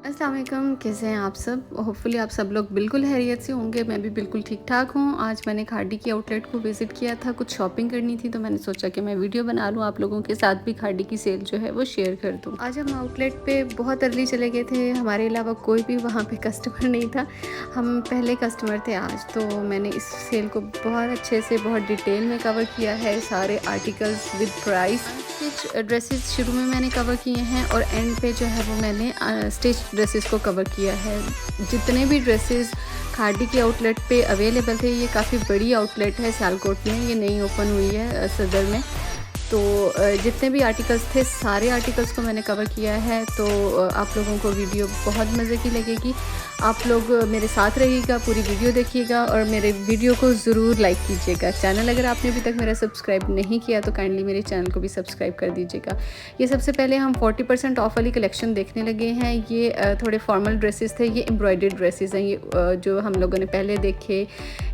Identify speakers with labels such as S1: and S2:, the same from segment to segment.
S1: अस्सलाम वालेकुम, कैसे हैं आप सब? होपफुली आप सब लोग बिल्कुल खैरियत से होंगे। मैं भी बिल्कुल ठीक-ठाक हूँ। आज मैंने खाड़ी की आउटलेट को विज़िट किया था, कुछ शॉपिंग करनी थी तो मैंने सोचा कि मैं वीडियो बना लूँ, आप लोगों के साथ भी खाड़ी की सेल जो है वो शेयर कर दूँ। आज हम आउटलेट पे बहुत अर्ली चले गए थे, हमारे अलावा कोई भी वहाँ पे कस्टमर नहीं था। हम पहले कस्टमर थे आज, तो मैंने इस सेल को बहुत अच्छे से, बहुत डिटेल में कवर किया है, सारे आर्टिकल्स विद प्राइस। कुछ ड्रेसेस शुरू में मैंने कवर किए हैं और एंड पे जो है वो मैंने स्टिच ड्रेसेस को कवर किया है। जितने भी ड्रेसेस खाड़ी के आउटलेट पे अवेलेबल थे, ये काफ़ी बड़ी आउटलेट है सियालकोट में, ये नई ओपन हुई है सदर में। तो जितने भी आर्टिकल्स थे सारे आर्टिकल्स को मैंने कवर किया है। तो आप लोगों को वीडियो बहुत मज़े की लगेगी। आप लोग मेरे साथ रहिएगा, पूरी वीडियो देखिएगा और मेरे वीडियो को ज़रूर लाइक कीजिएगा। चैनल अगर आपने अभी तक मेरा सब्सक्राइब नहीं किया तो काइंडली मेरे चैनल को भी सब्सक्राइब कर दीजिएगा। ये सबसे पहले हम 40% ऑफ वाली कलेक्शन देखने लगे हैं। ये थोड़े फॉर्मल ड्रेसेस थे, ये एम्ब्रॉयडर्ड ड्रेसेस हैं। ये जो हम लोगों ने पहले देखे,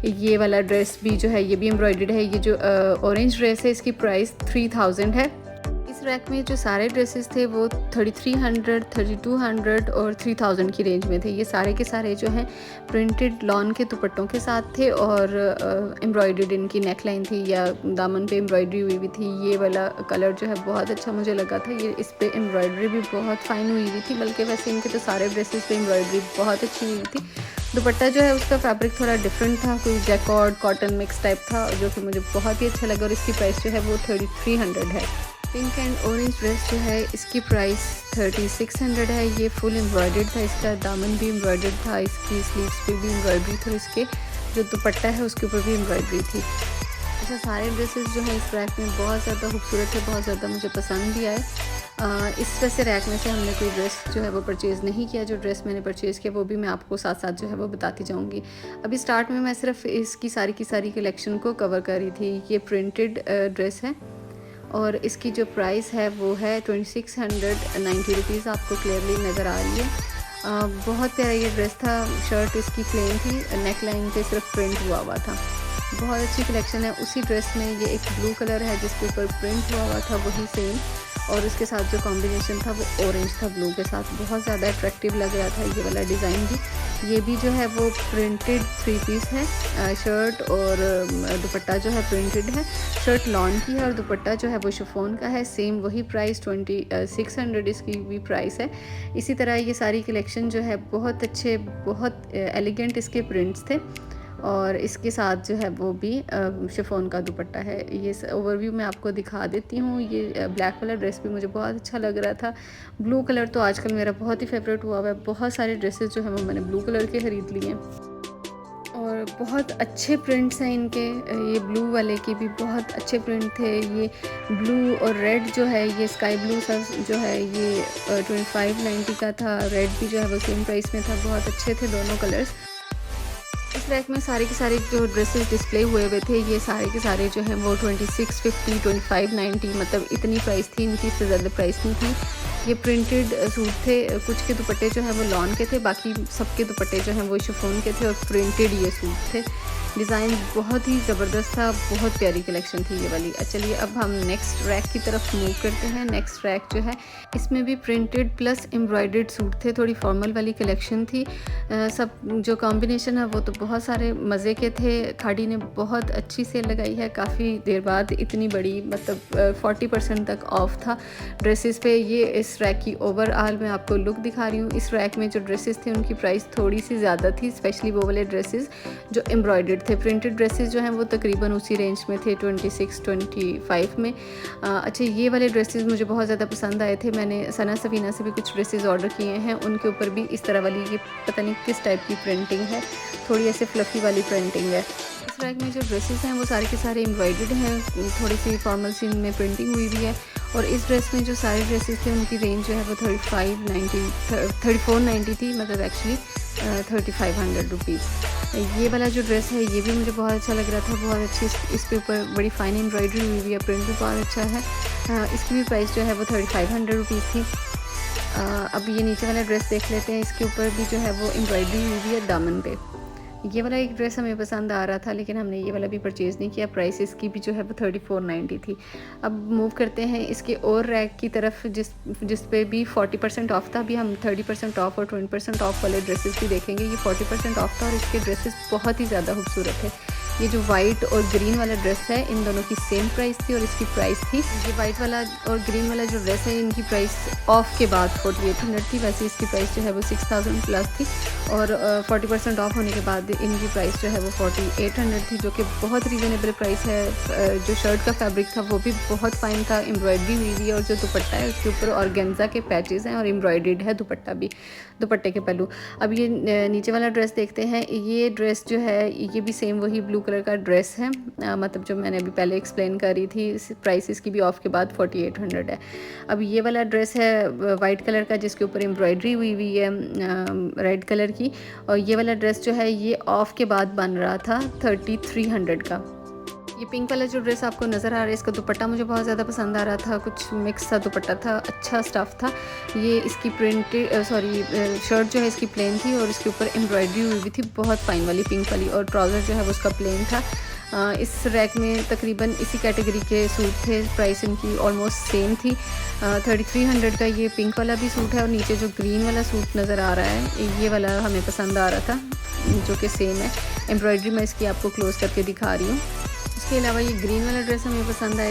S1: ये वाला ड्रेस भी जो है ये भी एम्ब्रॉयडर्ड है। ये जो ऑरेंज ड्रेस है इसकी प्राइस 3000 है। इस रैक में जो सारे ड्रेसेस थे वो 3300, 3200 और 3000 की रेंज में थे। ये सारे के सारे जो हैं प्रिंटेड लॉन के दुपट्टों के साथ थे और एम्ब्रॉयडर्ड इनकी नेक लाइन थी या दामन पे एम्ब्रॉयडरी हुई थी। ये वाला कलर जो है बहुत अच्छा मुझे लगा था। ये इस पे एम्ब्रॉयडरी भी बहुत फ़ाइन हुई हुई थी, बल्कि वैसे इनके तो सारे ड्रेसेस पे एम्ब्रॉयडरी बहुत अच्छी हुई थी। दुपट्टा जो है उसका फैब्रिक थोड़ा डिफरेंट था, कोई जैकॉर्ड कॉटन मिक्स टाइप था, जो कि मुझे बहुत ही अच्छा लगा और इसकी प्राइस जो है वो 3300 है। पिंक एंड ऑरेंज ड्रेस जो है इसकी प्राइस 3600 है। ये फुल एम्ब्रॉयडर्ड था, इसका दामन भी एम्ब्रॉयडर्ड था, इसकी स्लीव्स पे भी एम्ब्रॉयडरी थी, इसके जो दुपट्टा है उसके ऊपर भी एम्ब्रॉयडरी थी। अच्छा, सारे ड्रेसेस जो है इस रैक में बहुत ज़्यादा खूबसूरत है, बहुत ज़्यादा मुझे पसंद भी आए। इस वैसे रैक में से हमने कोई ड्रेस जो है वो परचेज़ नहीं किया। जो ड्रेस मैंने परचेज़ किया वो भी मैं आपको साथ साथ जो है वो बताती जाऊँगी। अभी स्टार्ट में मैं सिर्फ इसकी सारी की सारी कलेक्शन को कवर कर रही थी। ये प्रिंटेड ड्रेस है और इसकी जो प्राइस है वो है 2690 रुपीज़, आपको क्लियरली नज़र आ रही है। बहुत प्यारा ये ड्रेस था। शर्ट इसकी प्लेन थी, नेक लाइन पे सिर्फ प्रिंट हुआ था। बहुत अच्छी कलेक्शन है। उसी ड्रेस में ये एक ब्लू कलर है जिसके ऊपर प्रिंट हुआ था, वही सेम, और उसके साथ जो कॉम्बिनेशन था वो ऑरेंज था ब्लू के साथ। बहुत ज़्यादा अट्रैक्टिव लग रहा था ये वाला डिज़ाइन भी। ये भी जो है वो प्रिंटेड 3 पीस है। शर्ट और दुपट्टा जो है प्रिंटेड है। शर्ट लॉन की है और दुपट्टा जो है वो शिफॉन का है। सेम वही प्राइस 2600 इसकी भी प्राइस है। इसी तरह ये सारी कलेक्शन जो है बहुत अच्छे, बहुत एलिगेंट इसके प्रिंट्स थे और इसके साथ जो है वो भी शिफॉन का दुपट्टा है। ये ओवरव्यू मैं आपको दिखा देती हूँ। ये ब्लैक वाला ड्रेस भी मुझे बहुत अच्छा लग रहा था। ब्लू कलर तो आजकल मेरा बहुत ही फेवरेट हुआ हुआ है। बहुत सारे ड्रेसेस जो है वो मैंने ब्लू कलर के ख़रीद लिए और बहुत अच्छे प्रिंट्स हैं इनके। ये ब्लू वाले के भी बहुत अच्छे प्रिंट थे। ये ब्लू और रेड जो है, ये स्काई ब्लू सा जो है, ये 2590 का था। रेड भी जो है वो सेम प्राइस में था। बहुत अच्छे थे दोनों कलर्स। इस रैक में सारे के सारे जो ड्रेसेस डिस्प्ले हुए हुए थे, ये सारे के सारे जो हैं वो 2650, 2590, मतलब इतनी प्राइस थी इनकी, इससे ज़्यादा प्राइस नहीं थी। ये प्रिंटेड सूट थे। कुछ के दुपट्टे जो हैं वो लॉन के थे, बाकी सबके दुपट्टे जो हैं वो शिफॉन के थे और प्रिंटेड ये सूट थे। डिज़ाइन बहुत ही ज़बरदस्त था, बहुत प्यारी कलेक्शन थी ये वाली। चलिए अब हम नेक्स्ट रैक की तरफ मूव करते हैं। नेक्स्ट रैक जो है इसमें भी प्रिंटेड प्लस एम्ब्रॉयडर्ड सूट थे, थोड़ी फॉर्मल वाली कलेक्शन थी। सब जो कॉम्बिनेशन है वो तो बहुत सारे मज़े के थे। खाड़ी ने बहुत अच्छी सेल लगाई है, काफ़ी देर बाद इतनी बड़ी, मतलब 40% तक ऑफ था ड्रेसेस पे। ये इस रैक की ओवरऑल मैं आपको लुक दिखा रही हूँ। इस रैक में जो ड्रेसेस थे उनकी प्राइस थोड़ी सी ज़्यादा थी, स्पेशली वो वाले ड्रेसेस जो एम्ब्रॉयडर्ड थे। प्रिंटेड ड्रेसेस जो हैं वो तकरीबन उसी रेंज में थे, 26-25 में। अच्छा, ये वाले ड्रेसेस मुझे बहुत ज़्यादा पसंद आए थे। मैंने सना सफीना से भी कुछ ड्रेसेस ऑर्डर किए हैं, उनके ऊपर भी इस तरह वाली, ये पता नहीं किस टाइप की प्रिंटिंग है, थोड़ी ऐसे फ्लफ़ी वाली प्रिंटिंग है। इस रैक में जो ड्रेसेस हैं वो सारे के सारे एम्ब्रॉयडर्ड हैं, थोड़ी सी फॉर्मल सीन में प्रिंटिंग हुई भी है। और इस ड्रेस में जो सारे ड्रेसेस थे उनकी रेंज जो है वो 3490 थी, मतलब एक्चुअली 3500 रुपीज़। ये वाला जो ड्रेस है ये भी मुझे बहुत अच्छा लग रहा था, बहुत अच्छी इस पे ऊपर बड़ी फ़ाइन एम्ब्रॉयडरी हुई हुई है, प्रिंट भी बहुत अच्छा है। इसकी भी प्राइस जो है वो 3500 रुपीज़ थी। अब ये नीचे वाला ड्रेस देख लेते हैं। इसके ऊपर भी जो है वो एम्ब्रॉयडरी हुई हुई है दामन पे। ये वाला एक ड्रेस हमें पसंद आ रहा था, लेकिन हमने ये वाला भी परचेज़ नहीं किया। प्राइस इसकी भी जो है वो 3490 थी। अब मूव करते हैं इसके और रैक की तरफ, जिस पे भी 40% ऑफ था। अभी हम 30% ऑफ और 20% ऑफ वाले ड्रेसेस भी देखेंगे। ये 40% ऑफ था और इसके ड्रेसेस बहुत ही ज़्यादा खूबसूरत है। ये जो वाइट और ग्रीन वाला ड्रेस है, इन दोनों की सेम प्राइस थी और इसकी प्राइस थी, ये वाइट वाला और ग्रीन वाला जो ड्रेस है, इनकी प्राइस ऑफ के बाद 4800 थी। वैसे इसकी प्राइस जो है वो 6000 प्लस थी और 40% ऑफ होने के बाद इनकी प्राइस जो है वो 4800 थी, जो कि बहुत रीज़नेबल प्राइस है। जो शर्ट का फैब्रिक था वो भी बहुत फाइन था, एम्ब्रॉयडरी हुई हुई है और जो दुपट्टा है उसके ऊपर ऑर्गेन्जा के पैचेस हैं और एम्ब्रॉयडर्ड है दुपट्टा भी, दुपट्टे के पल्लू। अब ये नीचे वाला ड्रेस देखते हैं। ये ड्रेस जो है ये भी सेम वही ब्लू कलर का ड्रेस है, मतलब जो मैंने अभी पहले एक्सप्लेन करी थी। प्राइस इसकी भी ऑफ के बाद 4800 है। अब ये वाला ड्रेस है वाइट कलर का, जिसके ऊपर एम्ब्रॉयडरी हुई हुई है रेड कलर की, और ये वाला ड्रेस जो है ये ऑफ के बाद बन रहा था 3300 का। ये पिंक वाला जो ड्रेस आपको नज़र आ रहा है, इसका दुपट्टा मुझे बहुत ज़्यादा पसंद आ रहा था। कुछ मिक्स सा दुपट्टा था, अच्छा स्टफ़ था। ये इसकी शर्ट जो है इसकी प्लेन थी और इसके ऊपर एम्ब्रॉयडरी हुई हुई थी, बहुत फाइन वाली पिंक वाली, और ट्राउज़र जो है वो उसका प्लेन था। इस रैक में तकरीबन इसी कैटेगरी के सूट थे। प्राइस इनकी ऑलमोस्ट सेम थी। 3300 का ये पिंक वाला भी सूट है और नीचे जो ग्रीन वाला सूट नज़र आ रहा है, ये वाला हमें पसंद आ रहा था, जो कि सेम है। एम्ब्रॉयडरी मैं इसकी आपको क्लोज़ करके दिखा रही हूँ। इसके अलावा ये ग्रीन वाला ड्रेस हमें पसंद आया।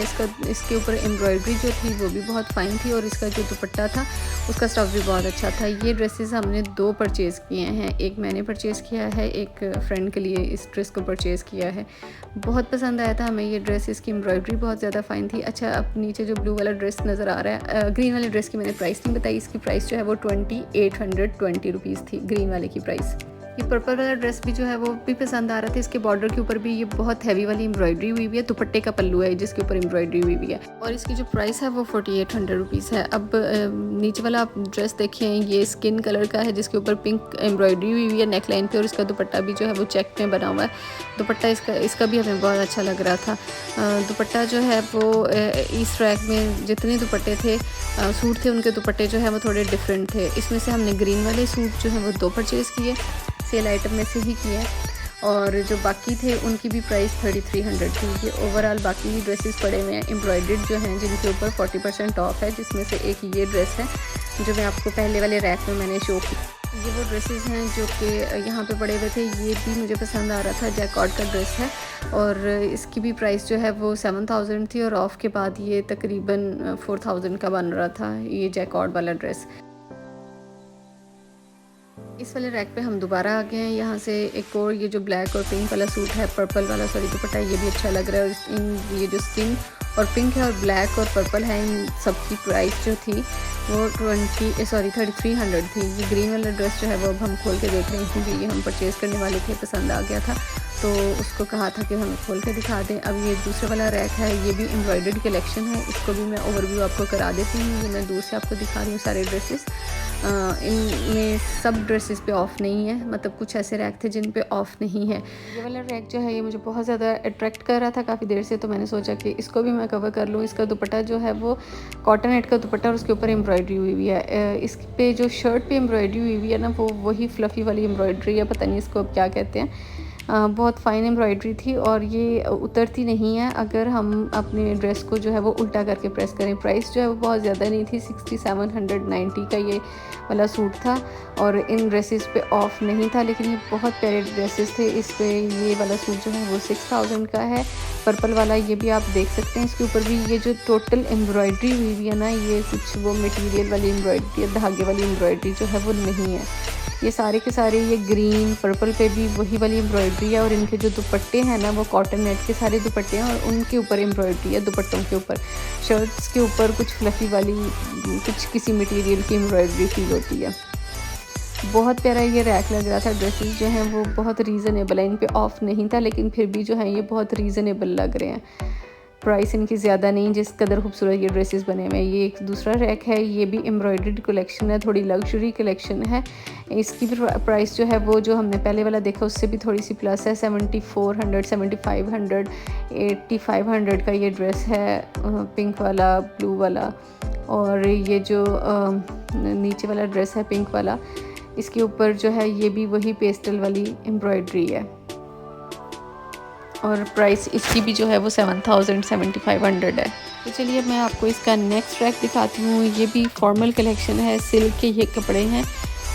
S1: इसके ऊपर एम्ब्रॉयडरी जो थी वो भी बहुत फ़ाइन थी और इसका जो दुपट्टा था उसका स्टफ़ भी बहुत अच्छा था। ये ड्रेसेस हमने 2 परचेज़ किए हैं, एक मैंने परचेज़ किया है, एक फ्रेंड के लिए इस ड्रेस को परचेज़ किया है। बहुत पसंद आया था हमें ये ड्रेस, इसकी एम्ब्रॉयडरी बहुत ज़्यादा फ़ाइन थी। अच्छा, अब नीचे जो ब्लू वाला ड्रेस नज़र आ रहा है, ग्रीन वाले ड्रेस की मैंने प्राइस नहीं बताई। इसकी प्राइस जो है वो 2820 रुपीज़ थी, ग्रीन वाले की प्राइस। ये पर्पल वाला ड्रेस भी जो है वो भी पसंद आ रहा था। इसके बॉर्डर के ऊपर भी ये बहुत हैवी वाली एम्ब्रॉयडरी हुई हुई है, दुपट्टे का पल्लू है जिसके ऊपर एम्ब्रॉयडरी हुई हुई है और इसकी जो प्राइस है वो 4800 रुपीज़ है। अब नीचे वाला आप ड्रेस देखें, ये स्किन कलर का है जिसके ऊपर पिंक एम्ब्रॉयडरी हुई हुई है नेक लाइन पे और इसका दुपट्टा भी जो है वो चेक में बना हुआ है। दुपट्टा इसका भी हमें बहुत अच्छा लग रहा था। दुपट्टा जो है वो इस रैक में जितने दुपट्टे थे सूट थे, उनके दुपट्टे जो है वो थोड़े डिफरेंट थे। इसमें से हमने ग्रीन वाले सूट जो है वो 2 परचेज़ किए, सेल आइटम में से ही किया, और जो बाकी थे उनकी भी प्राइस 3300 थी। ये ओवरऑल बाकी ड्रेसेस पड़े हुए हैं एम्ब्रॉयडर्ड जो हैं, जिनके ऊपर 40% ऑफ है, जिसमें से एक ये ड्रेस है जो मैं आपको पहले वाले रैक में मैंने शो की। ये वो ड्रेसेस हैं जो कि यहाँ पे पड़े हुए थे। ये भी मुझे पसंद आ रहा था, जैकॉर्ड का ड्रेस है और इसकी भी प्राइस जो है वो 7000 थी और ऑफ़ के बाद ये तकरीबन 4000 का बन रहा था, ये जैकॉर्ड वाला ड्रेस। इस वाले रैक पे हम दोबारा आ गए हैं। यहाँ से एक और ये जो ब्लैक और पिंक वाला सूट है, पर्पल वाला दुपट्टा, ये भी अच्छा लग रहा है। और ये जो स्किन और पिंक है और ब्लैक और पर्पल है, इन सब की प्राइस जो थी वो 3300 थी। ये ग्रीन वाला ड्रेस जो है वो अब हम खोल के देख रहे हैं, क्योंकि ये हम परचेज़ करने वाले थे, पसंद आ गया था तो उसको कहा था कि हमें खोल के दिखा दें। अब ये दूसरा वाला रैक है, ये भी एम्ब्रॉयडर्ड कलेक्शन है, इसको भी मैं ओवरव्यू आपको करा देती हूँ। ये मैं दूर से आपको दिखा रही हूँ सारे ड्रेसेस। इनमें सब ड्रेसेस पे ऑफ़ नहीं है, मतलब कुछ ऐसे रैक थे जिन पे ऑफ़ नहीं है। ये वाला रैक जो है ये मुझे बहुत ज़्यादा अट्रैक्ट कर रहा था काफ़ी देर से, तो मैंने सोचा कि इसको भी मैं कवर कर लूँ। इसका दुपट्टा जो है वो कॉटन नेट का दुपट्टा और उसके ऊपर एम्ब्रॉयडरी हुई हुई है। इस पे जो शर्ट पे एम्ब्रॉयडरी हुई हुई है ना, वो वही फ्लफ़ी वाली एम्ब्रॉयडरी है, पता नहीं इसको अब क्या कहते हैं। बहुत फ़ाइन एम्ब्रॉयडरी थी और ये उतरती नहीं है अगर हम अपने ड्रेस को जो है वो उल्टा करके प्रेस करें। प्राइस जो है वो बहुत ज़्यादा नहीं थी, 6790 का ये वाला सूट था और इन ड्रेसेस पे ऑफ़ नहीं था, लेकिन ये बहुत प्यारे ड्रेसेस थे। इस पे ये वाला सूट जो है वो 6000 का है। पर्पल वाला ये भी आप देख सकते हैं, इसके ऊपर भी ये जो टोटल एम्ब्रॉयडरी हुई हुई है ना, ये कुछ वो मटेरियल वाली एम्ब्रॉयडरी, धागे वाली एम्ब्रॉयडरी जो है वो नहीं है। ये सारे के सारे ये ग्रीन पर्पल पे भी वही वाली एम्ब्रॉयडरी है और इनके जो दुपट्टे हैं ना वो कॉटन नेट के सारे दुपट्टे हैं और उनके ऊपर एम्ब्रॉयडरी है, दुपट्टों के ऊपर। शर्ट्स के ऊपर कुछ फ्लफ़ी वाली कुछ किसी मटेरियल की एम्ब्रॉयडरी फील होती है। बहुत प्यारा ये रैक लग रहा था। ड्रेसेस जो हैं वो बहुत रीज़नेबल है, इन पे ऑफ़ नहीं था, लेकिन फिर भी जो है ये बहुत रीज़नेबल लग रहे हैं। प्राइस इनकी ज़्यादा नहीं, जिस कदर खूबसूरत ये ड्रेसेस बने हुए हैं। ये एक दूसरा रैक है, ये भी एम्ब्रॉयडर्ड कलेक्शन है, थोड़ी लग्जरी कलेक्शन है। इसकी भी प्राइस जो है वो जो हमने पहले वाला देखा उससे भी थोड़ी सी प्लस है, 7400, 7500, 8500 का ये ड्रेस है, पिंक वाला, ब्लू वाला। और ये जो नीचे वाला ड्रेस है पिंक वाला, इसके ऊपर जो है ये भी वही पेस्टल वाली एम्ब्रॉयडरी है और प्राइस इसकी भी जो है वो 7,500 है। तो चलिए मैं आपको इसका नेक्स्ट रैक दिखाती हूँ। ये भी फॉर्मल कलेक्शन है, सिल्क के ये कपड़े हैं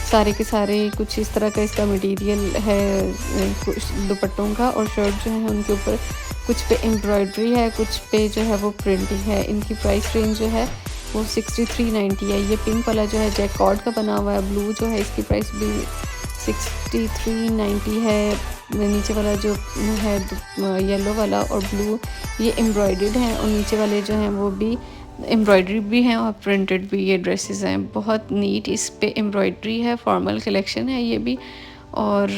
S1: सारे के सारे। कुछ इस तरह का इसका मटेरियल है कुछ दुपट्टों का, और शर्ट जो है उनके ऊपर कुछ पे एम्ब्रॉयडरी है, कुछ पे जो है वो प्रिंटिंग है। इनकी प्राइस रेंज जो है वो 6390 है। ये पिंक वाला जो है जैकॉर्ड का बना हुआ है, ब्लू जो है इसकी प्राइस भी 6390 है। नीचे वाला जो है येलो वाला और ब्लू ये एम्ब्रॉयडर्ड हैं, और नीचे वाले जो हैं वो भी एम्ब्रॉयडरी भी हैं और प्रिंटेड भी ये ड्रेसेस हैं। बहुत नीट इस पे एम्ब्रॉयडरी है, फॉर्मल कलेक्शन है ये भी, और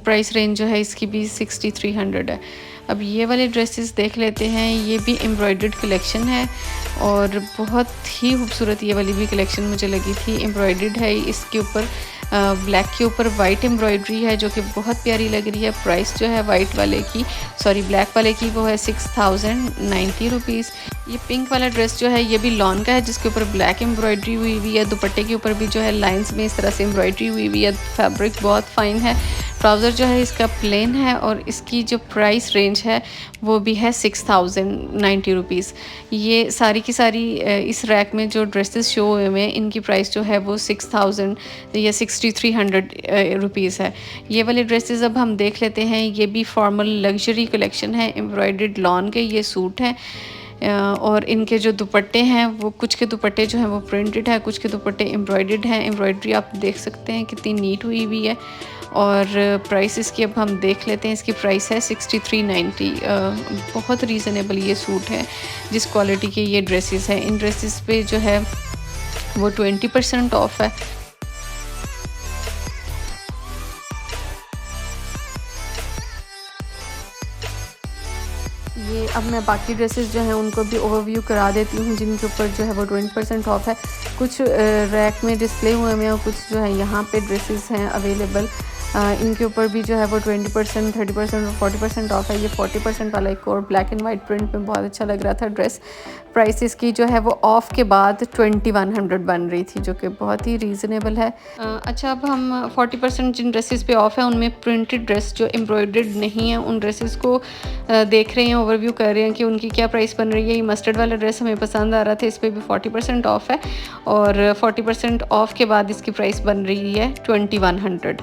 S1: प्राइस रेंज जो है इसकी भी 6300 है। अब ये वाले ड्रेसेस देख लेते हैं। ये भी एम्ब्रॉयडर्ड कलेक्शन है और बहुत ही खूबसूरत ये वाली भी कलेक्शन मुझे लगी थी। एम्ब्रॉयडर्ड है, इसके ऊपर ब्लैक के ऊपर वाइट एम्ब्रॉयडरी है जो कि बहुत प्यारी लग रही है। प्राइस जो है वाइट वाले की ब्लैक वाले की वो है 6090 रुपीज़। ये पिंक वाला ड्रेस जो है ये भी लॉन का है जिसके ऊपर ब्लैक एम्ब्रॉयडरी हुई हुई है। दुपट्टे के ऊपर भी जो है लाइंस में इस तरह से एम्ब्रॉयडरी हुई हुई है। फैब्रिक बहुत फाइन है। ट्राउज़र जो है इसका प्लेन है और इसकी जो प्राइस रेंज है वो भी है 6090 रुपीज़। ये सारी की सारी इस रैक में जो ड्रेसेस शो हुए हैं इनकी प्राइस जो है वो 6000 या 6300 रुपीज़ है। ये वाले ड्रेसेस अब हम देख लेते हैं। ये भी फॉर्मल लग्जरी कलेक्शन है, एम्ब्रॉयडर्ड लॉन के ये सूट हैं और इनके जो दुपट्टे हैं वो कुछ के दुपट्टे जो हैं वो प्रिंटेड है, कुछ के दुपट्टे एम्ब्रॉयडर्ड हैं। एम्ब्रॉयडरी आप देख सकते हैं कितनी नीट हुई हुई है। और प्राइस इसकी अब हम देख लेते हैं। इसकी प्राइस है 6390। बहुत रीज़नेबल ये सूट है जिस क्वालिटी के ये ड्रेसेस हैं। इन ड्रेसेस पे जो है वो 20% ऑफ है। ये अब मैं बाकी ड्रेसेस जो हैं उनको भी ओवरव्यू करा देती हूँ जिनके ऊपर जो है वो 20% ऑफ है। कुछ रैक में डिस्प्ले हुए हैं और कुछ जो है यहाँ पे ड्रेसेस हैं अवेलेबल। इनके ऊपर भी जो है वो 20%, 30% और 40% ऑफ है। ये 40% वाला एक और ब्लैक एंड वाइट प्रिंट में बहुत अच्छा लग रहा था ड्रेस। प्राइस इसकी जो है वो ऑफ़ के बाद 2100 बन रही थी जो कि बहुत ही रीज़नेबल है। अच्छा, अब हम 40% जिन ड्रेसेस पे ऑफ़ है उनमें प्रिंटेड ड्रेस जो एम्ब्रॉयडर्ड नहीं है उन ड्रेसेस को देख रहे हैं, ओवरव्यू कर रहे हैं कि उनकी क्या प्राइस बन रही है। ये मस्टर्ड वाला ड्रेस हमें पसंद आ रहा था, इस पर भी 40% ऑफ है और 40% ऑफ के बाद इसकी प्राइस बन रही है 2100।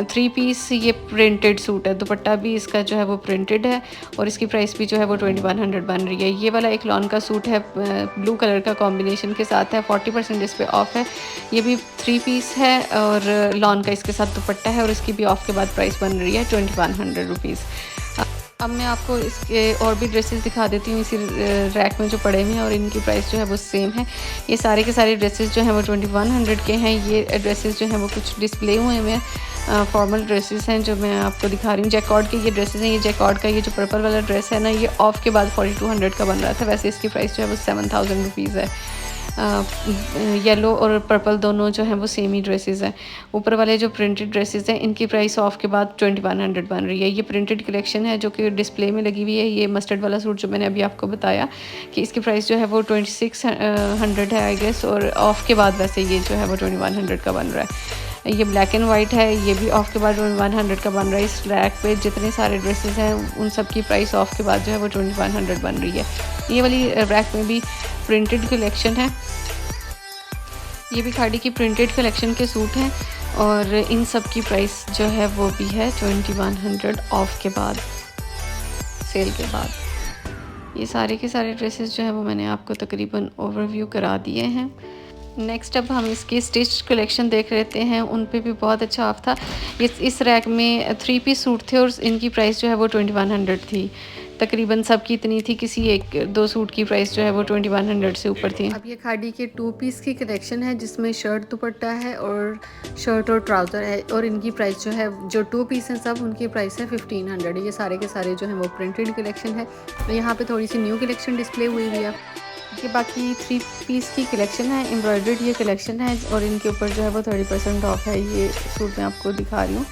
S1: 3 पीस ये प्रिंटेड सूट है, दुपट्टा भी इसका जो है वो प्रिंटेड है और इसकी प्राइस भी जो है वो 2100 बन रही है। ये वाला एक लॉन का सूट है, ब्लू कलर का कॉम्बिनेशन के साथ है, 40% इस पे ऑफ है। ये भी 3 पीस है और लॉन का इसके साथ दुपट्टा है और इसकी भी ऑफ के बाद प्राइस बन रही है 2100 रुपीज़। अब मैं आपको इसके और भी ड्रेसेस दिखा देती हूँ इसी रैक में जो पड़े हुए हैं और इनकी प्राइस जो है वो सेम है। ये सारे के सारे ड्रेसेस जो हैं वो 2100 के हैं। ये ड्रेसेस जो हैं वो कुछ डिस्प्ले हुए हैं, फॉर्मल ड्रेसेस हैं जो मैं आपको दिखा रही हूँ। जैकॉर्ड के ये ड्रेसेस हैं। ये जैकॉर्ड का ये जो पर्पल वाला ड्रेस है ना, ये ऑफ के बाद 4200 का बन रहा था। वैसे इसकी प्राइस जो है वो 7000 रुपीज़ है। येलो और पर्पल दोनों जो हैं वो सेम ही ड्रेसेस हैं। ऊपर वाले जो प्रिंटेड ड्रेसेस हैं इनकी प्राइस ऑफ के बाद 2100 बन रही है। ये प्रिंटेड कलेक्शन है जो कि डिस्प्ले में लगी हुई है। ये मस्टर्ड वाला सूट जो मैंने अभी आपको बताया कि इसकी प्राइस जो है वो 2600 है आई गेस, और ऑफ के बाद वैसे ये जो है वो 2100 का बन रहा है। ये ब्लैक एंड वाइट है, ये भी ऑफ के बाद 2100 का बन रहा है। इस रैक पे जितने सारे ड्रेसेस हैं उन सब की प्राइस ऑफ के बाद जो है वो 2100 बन रही है। ये वाली रैक में भी प्रिंटेड कलेक्शन है। ये भी खाड़ी की प्रिंटेड कलेक्शन के सूट हैं और इन सब की प्राइस जो है वो भी है 2100 ऑफ के बाद, सेल के बाद। ये सारे के सारे ड्रेसेस जो है वो मैंने आपको तकरीबन ओवरव्यू करा दिए हैं। नेक्स्ट अब हम इसकी स्टिच कलेक्शन देख लेते हैं। उन पे भी बहुत अच्छा ऑफ था। इस रैक में 3 पीस सूट थे और इनकी प्राइस जो है वो 2100 थी। तकरीबन सब की इतनी थी, किसी एक दो सूट की प्राइस जो है वो 2100 से ऊपर थी। अब ये खाड़ी के 2 पीस की कलेक्शन है जिसमें शर्ट दुपट्टा है और शर्ट और ट्राउज़र है, और इनकी प्राइस जो है जो 2 पीस हैं सब उनकी प्राइस है 1500। ये सारे के सारे जो हैं वो प्रिंटेड कलेक्शन है। यहाँ पे थोड़ी सी न्यू कलेक्शन डिस्प्ले हुई हुई है। ये बाकी 3 पीस की कलेक्शन है, एम्ब्रॉयडर्ड ये कलेक्शन है और इनके ऊपर जो है वो 30% ऑफ है। ये सूट मैं आपको दिखा रही हूँ।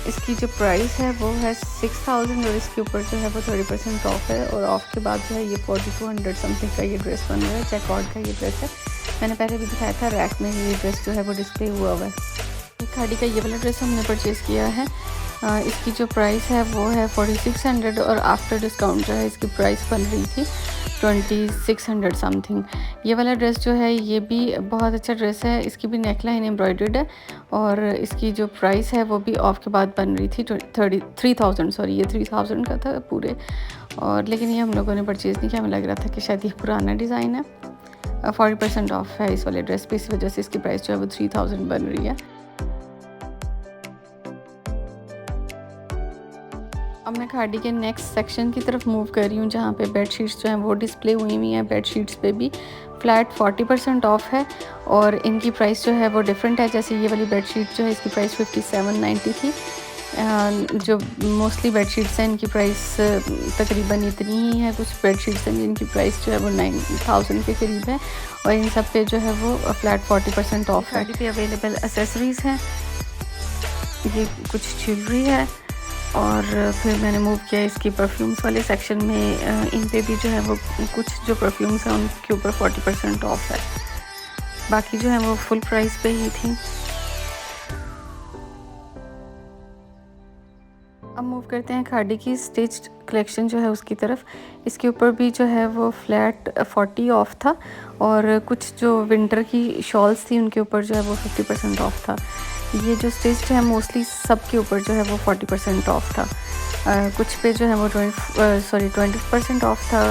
S1: इसकी जो प्राइस है वो है 6000 और इसके ऊपर जो है वो 30% ऑफ है और ऑफ के बाद जो है ये 4200 समथिंग का ये ड्रेस बन रहा है। जैकॉर्ड का ये ड्रेस है, मैंने पहले भी दिखाया था। रैक में ये ड्रेस जो है वो डिस्प्ले हुआ है। खाड़ी का ये वाला ड्रेस हमने परचेज़ किया है। इसकी जो प्राइस है वो है 4600 और आफ्टर डिस्काउंट जो है इसकी प्राइस बन रही थी 2600 समथिंग। ये वाला ड्रेस जो है ये भी बहुत अच्छा ड्रेस है। इसकी भी नेक लाइन एम्ब्रॉयडर्ड है और इसकी जो प्राइस है वो भी ऑफ के बाद बन रही थी 3000 सॉरी, ये 3000 का था पूरे। और लेकिन ये हम लोगों ने परचेज़ नहीं किया, हमें लग रहा था कि शायद ये पुराना डिज़ाइन है। 40% ऑफ है इस वाले ड्रेस पे, इस वजह से इसकी प्राइस जो है वो 3000 बन रही है। अब मैं खाड़ी के नेक्स्ट सेक्शन की तरफ मूव कर रही हूँ जहाँ पे बेड शीट्स जो हैं वो डिस्प्ले हुई हुई हैं। बेड शीट्स पे भी फ्लैट 40% ऑफ है और इनकी प्राइस जो है वो डिफरेंट है। जैसे ये वाली बेड शीट जो है इसकी प्राइस 5790 थी। जो मोस्टली बेड शीट्स हैं इनकी प्राइस तकरीबन इतनी ही है। कुछ बेड शीट्स हैं जिनकी प्राइस जो है वो 9000 के करीब है और इन सब पे जो है वो फ्लैट 40% ऑफ है। खाड़ी पे अवेलेबल एसेसरीज़ हैं, ये कुछ ज्वेलरी है और फिर मैंने मूव किया इसकी परफ्यूम्स वाले सेक्शन में। इन पे भी जो है वो कुछ जो परफ्यूम्स हैं उनके ऊपर 40% ऑफ है, बाकी जो है वो फुल प्राइस पे ही थी। अब मूव करते हैं खाड़ी की स्टिच्ड कलेक्शन जो है उसकी तरफ। इसके ऊपर भी जो है वो फ्लैट 40 ऑफ था और कुछ जो विंटर की शॉल्स थी उनके ऊपर जो है वो 50% ऑफ था। ये जो स्टिच्ड है मोस्टली सब के ऊपर जो है वो 40% ऑफ था। कुछ पे जो है वो 20% ऑफ था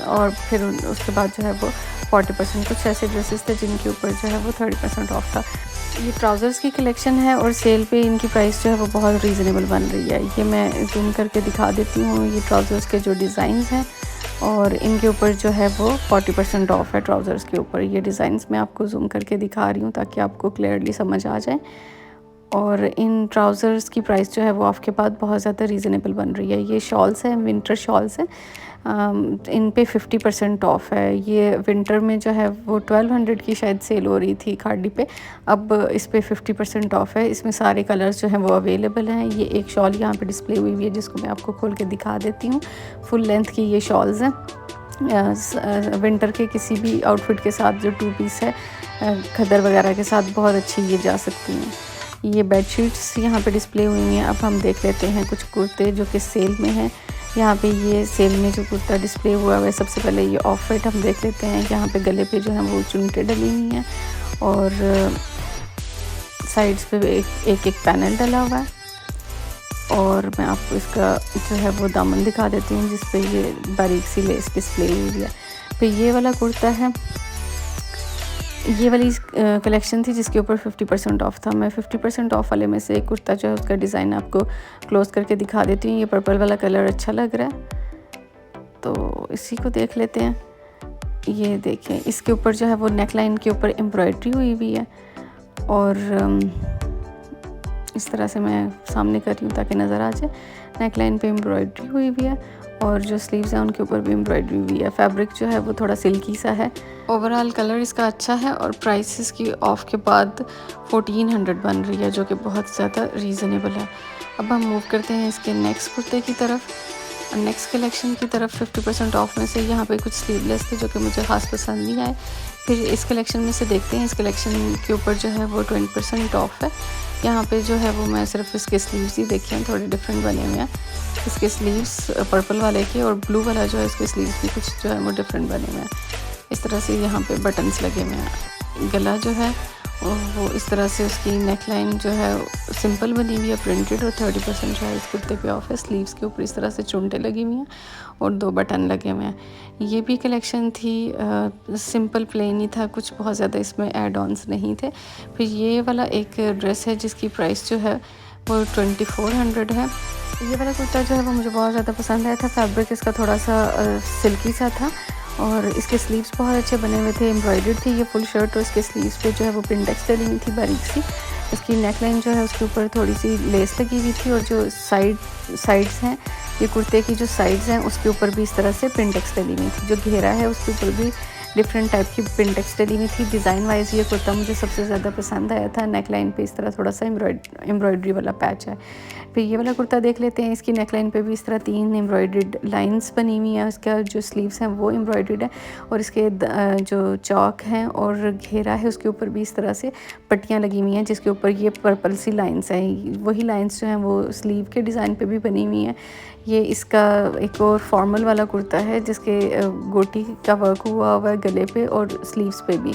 S1: और फिर उसके बाद जो है वो 40%। कुछ ऐसे ड्रेसेस थे जिनके ऊपर जो है वो 30% ऑफ था। ये ट्राउज़र्स की कलेक्शन है और सेल पे इनकी प्राइस जो है वो बहुत रीज़नेबल बन रही है। ये मैं जूम करके दिखा देती हूँ। ये ट्राउज़र्स के जो डिज़ाइंस हैं और इनके ऊपर जो है वो 40% ऑफ है ट्राउज़र्स के ऊपर। ये डिज़ाइंस मैं आपको जूम करके दिखा रही हूँ ताकि आपको क्लियरली समझ आ जाए। और इन ट्राउज़र्स की प्राइस जो है वो ऑफ के बाद बहुत ज़्यादा रीज़नेबल बन रही है। ये शॉल्स हैं, विंटर शॉल्स हैं, इन पे 50% ऑफ है। ये विंटर में जो है वो 1200 की शायद सेल हो रही थी खाड़ी पे, अब इस पे 50% ऑफ है। इसमें सारे कलर्स जो हैं वो अवेलेबल हैं। ये एक शॉल यहाँ पे डिस्प्ले हुई है जिसको मैं आपको खोल के दिखा देती हूँ। फुल लेंथ की ये शॉल्स हैं। विंटर के किसी भी आउटफिट के साथ जो 2 पीस है खद्दर वगैरह के साथ बहुत अच्छी ये जा सकती हैं। ये बेड शीट्स यहाँ पे डिस्प्ले हुई हैं। अब हम देख लेते हैं कुछ कुर्ते जो कि सेल में हैं। यहाँ पे ये सेल में जो कुर्ता डिस्प्ले हुआ है सबसे पहले ये ऑफ वाइट हम देख लेते हैं। यहाँ पे गले पे जो है वो चुनटे डली हुई हैं और साइड्स पे एक पैनल डला हुआ है। और मैं आपको इसका जो है वो दामन दिखा देती हूँ जिस पे ये बारीक सी लेस डिस्प्ले हुई है। फिर ये वाला कुर्ता है, ये वाली कलेक्शन थी जिसके ऊपर 50% ऑफ था। मैं 50% ऑफ वाले में से एक कुर्ता जो है उसका डिज़ाइन आपको क्लोज करके दिखा देती हूँ। ये पर्पल वाला कलर अच्छा लग रहा है तो इसी को देख लेते हैं। ये देखें, इसके ऊपर जो है वो नेक लाइन के ऊपर एम्ब्रॉयडरी हुई हुई है और इस तरह से मैं सामने कर रही हूँ ताकि नज़र आ जाए। नेक लाइन पे एम्ब्रॉयडरी हुई हुई है और जो स्लीव्स हैं उनके ऊपर भी एम्ब्रॉयडरी हुई है। फैब्रिक जो है वो थोड़ा सिल्की सा है। ओवरऑल कलर इसका अच्छा है और प्राइस इसकी ऑफ के बाद 1400 बन रही है जो कि बहुत ज़्यादा रीज़नेबल है। अब हम मूव करते हैं इसके नेक्स्ट कुर्ते की तरफ, नेक्स्ट कलेक्शन की तरफ। 50% ऑफ में से यहाँ पे कुछ स्लीवलेस थे जो कि मुझे ख़ास पसंद नहीं आए। फिर इस कलेक्शन में से देखते हैं, इस कलेक्शन के ऊपर जो है वो 20% ऑफ है। यहाँ पे जो है वो मैं सिर्फ इसके स्लीव्स ही देखे हैं, थोड़े डिफरेंट बने हुए हैं इसके स्लीव्स, पर्पल वाले के, और ब्लू वाला जो है इसके स्लीव्स भी कुछ जो है वो डिफरेंट बने हुए हैं। इस तरह से यहाँ पे बटन्स लगे हुए हैं। गला जो है वो इस तरह से, उसकी नेक लाइन जो है सिंपल बनी हुई है, प्रिंटेड, और 30% जो है इस कुर्ते पे ऑफ है। स्लीव्स के ऊपर इस तरह से चुनटे लगी हुई हैं और 2 बटन लगे हुए हैं। ये भी कलेक्शन थी, सिंपल प्लेन ही था, कुछ बहुत ज़्यादा इसमें एड ऑन्स नहीं थे। फिर ये वाला एक ड्रेस है जिसकी प्राइस जो है वो 2400 है। ये वाला कुर्ता जो है वो मुझे बहुत ज़्यादा पसंद आया था। फैब्रिक इसका थोड़ा सा सिल्की सा था और इसके स्लीव्स बहुत अच्छे बने हुए थे, एम्ब्रॉयडर्ड थी ये फुल शर्ट, और इसके स्लीव्स पे जो है वो पिंडेक्स डली हुई थी बारीक सी। इसकी नेक लाइन जो है उसके ऊपर थोड़ी सी लेस लगी हुई थी और जो साइड्स हैं, ये कुर्ते की जो साइड्स हैं उसके ऊपर भी इस तरह से पिंडेक्स डली हुई थी। जो घेरा है उसके ऊपर भी डिफरेंट टाइप की पिंटेक्स डली हुई थी। डिज़ाइन वाइज ये कुर्ता मुझे सबसे ज़्यादा पसंद आया था। नेक लाइन पे इस तरह थोड़ा सा एम्ब्रॉयडरी वाला पैच है। फिर ये वाला कुर्ता देख लेते हैं। इसकी नेक लाइन पे भी इस तरह 3 एम्ब्रॉयडर्ड लाइंस बनी हुई हैं। उसका जो स्लीव्स हैं वो एम्ब्रॉयडर्ड है और इसके जो चौक हैं और घेरा है उसके ऊपर भी इस तरह से पट्टियाँ लगी हुई हैं, जिसके ऊपर ये पर्पल सी लाइंस हैं। वही लाइंस जो हैं वो स्लीव के डिज़ाइन पे भी बनी हुई हैं। ये इसका एक और फॉर्मल वाला कुर्ता है जिसके गोटी का वर्क हुआ हुआ है गले पे और स्लीव्स पे भी।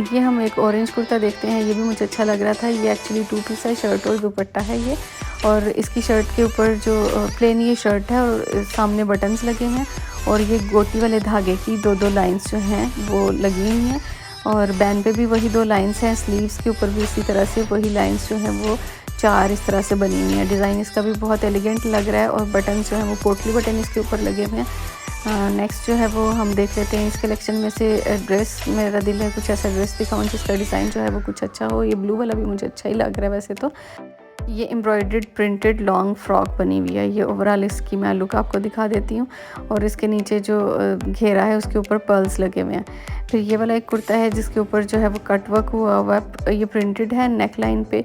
S1: ये हम एक ऑरेंज कुर्ता देखते हैं। ये भी मुझे अच्छा लग रहा था। ये एक्चुअली 2 पीस है, शर्ट और दुपट्टा है ये। और इसकी शर्ट के ऊपर जो प्लेन ये शर्ट है और सामने बटन्स लगे हैं और ये गोटी वाले धागे की 2-2 लाइंस जो हैं वो लगी हुई हैं और बैन पे भी वही 2 लाइंस हैं। स्लीव्स के ऊपर भी इसी तरह से वही लाइंस जो हैं वो 4 इस तरह से बनी हुई हैं। डिज़ाइन इसका भी बहुत एलिगेंट लग रहा है और बटन्स जो हैं वो पोटली बटन इसके ऊपर लगे हुए हैं। नेक्स्ट जो है वो हम देख लेते हैं इस कलेक्शन में से ड्रेस। मेरा दिल है कुछ ऐसा ड्रेस दिखाऊं जिसका डिज़ाइन जो है वो कुछ अच्छा हो। ये ब्लू वाला भी मुझे अच्छा ही लग रहा है वैसे तो। ये एम्ब्रॉयडर्ड प्रिंटेड लॉन्ग फ्रॉक बनी हुई है। ये ओवरऑल इसकी मैं लुक आपको दिखा देती हूँ और इसके नीचे जो घेरा है उसके ऊपर पर्ल्स लगे हुए हैं। फिर ये वाला एक कुर्ता है जिसके ऊपर जो है वो कट वर्क हुआ हुआ है। ये प्रिंटेड है, नेक लाइन पे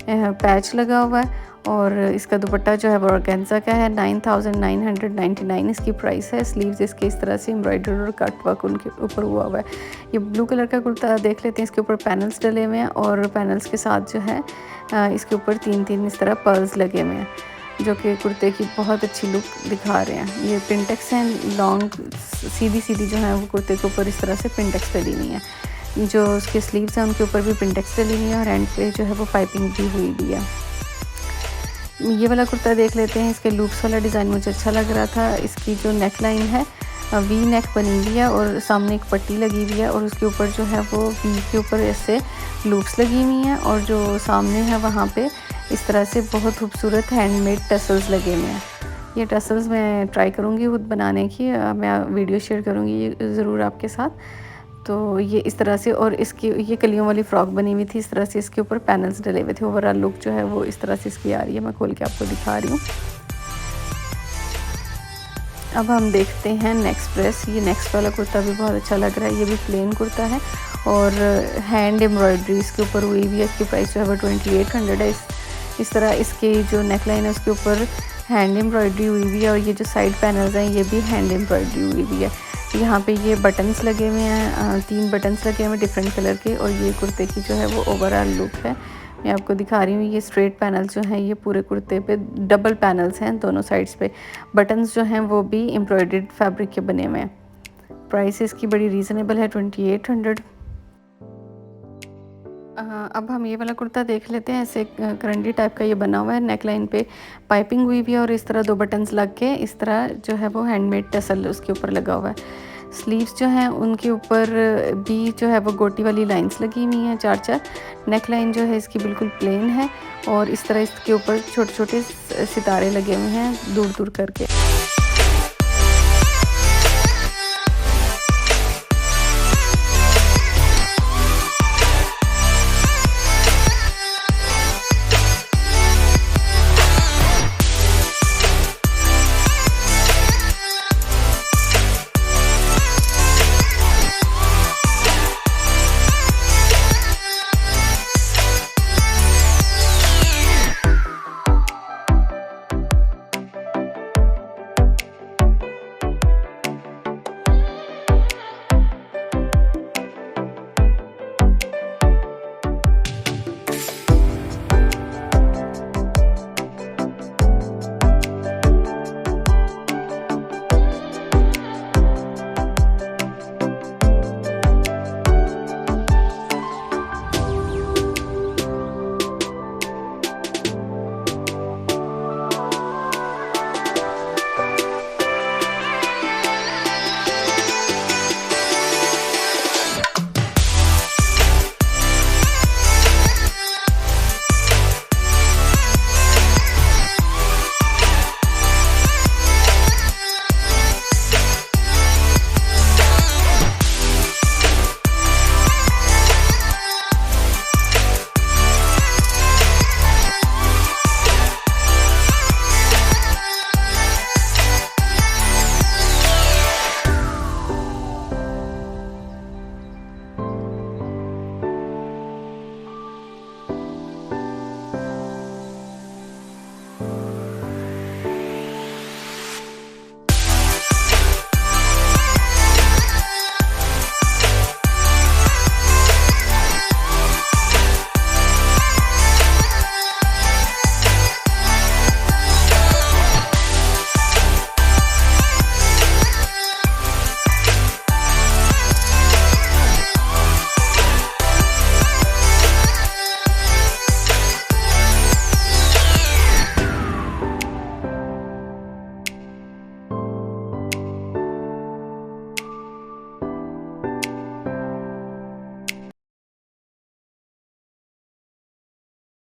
S1: पैच लगा हुआ है और इसका दुपट्टा जो है वो ऑर्गेन्जा का है। 9999 इसकी प्राइस है। स्लीव्स इसके इस तरह से एम्ब्रॉयडर्ड और कट वर्क उनके ऊपर हुआ हुआ है। ये ब्लू कलर का कुर्ता देख लेते हैं। इसके ऊपर पैनल्स डले हुए हैं और पैनल्स के साथ जो है इसके ऊपर 3-3 इस तरह पर्ल्स लगे हुए हैं जो कि कुर्ते की बहुत अच्छी लुक दिखा रहे हैं। ये पिंटेक्स हैं, लॉन्ग सीधी जो है वो कुर्ते के ऊपर इस तरह से पिंटेक्स डली हुई हैं। जो उसके स्लीव्स हैं उनके ऊपर भी पिंटेक्स डली हुई है और एंड पे जो है वो पाइपिंग भी हुई भी है। ये वाला कुर्ता देख लेते हैं। इसके लूप्स वाला डिज़ाइन मुझे अच्छा लग रहा था। इसकी जो नेक लाइन है वी नेक बनी हुई है और सामने एक पट्टी लगी हुई है और उसके ऊपर जो है वो वी के ऊपर ऐसे लूप्स लगी हुई हैं और जो सामने है वहाँ पे इस तरह से बहुत खूबसूरत हैंडमेड टसल्स लगे हुए हैं। ये टसल्स मैं ट्राई करूँगी खुद बनाने की। मैं वीडियो शेयर करूँगी ज़रूर आपके साथ। तो ये इस तरह से और इसकी ये कलियों वाली फ्रॉक बनी हुई थी। इस तरह से इसके ऊपर पैनल्स डले हुए थे। ओवरऑल लुक जो है वो इस तरह से इसकी आ रही है। मैं खोल के आपको दिखा रही हूँ। अब हम देखते हैं नेक्स्ट ड्रेस। ये नेक्स्ट वाला कुर्ता भी बहुत अच्छा लग रहा है। ये भी प्लेन कुर्ता है और हैंड एम्ब्रॉयडरी इसके ऊपर हुई हुई है। इसकी प्राइस जो है वो 2800 है। इस तरह इसकी जो नेक लाइन है उसके ऊपर हैंड एम्ब्रॉयडरी हुई हुई है और ये जो साइड पैनल्स हैं ये भी हैंड एम्ब्रॉयडरी हुई हुई है। यहाँ पे ये बटन्स लगे हुए हैं, 3 बटन्स लगे हुए हैं डिफरेंट कलर के और ये कुर्ते की जो है वो ओवरऑल लुक है। मैं आपको दिखा रही हूँ। ये स्ट्रेट पैनल्स जो हैं ये पूरे कुर्ते पे डबल पैनल्स हैं दोनों साइड्स पे। बटन्स जो हैं वो भी एम्ब्रॉयडर्ड फैब्रिक के बने हुए हैं। प्राइस इसकी बड़ी रीज़नेबल है 2800। अब हम ये वाला कुर्ता देख लेते हैं। ऐसे करंडी टाइप का ये बना हुआ है। नेक लाइन पे पाइपिंग हुई भी है और इस तरह 2 बटन्स लग के इस तरह जो है वो हैंडमेड टसल उसके ऊपर लगा हुआ है। स्लीव्स जो हैं उनके ऊपर भी जो है वो गोटी वाली लाइंस लगी हुई हैं 4-4। नेक लाइन जो है इसकी बिल्कुल प्लेन है और इस तरह इसके ऊपर छोटे छोटे सितारे लगे हुए हैं दूर दूर करके।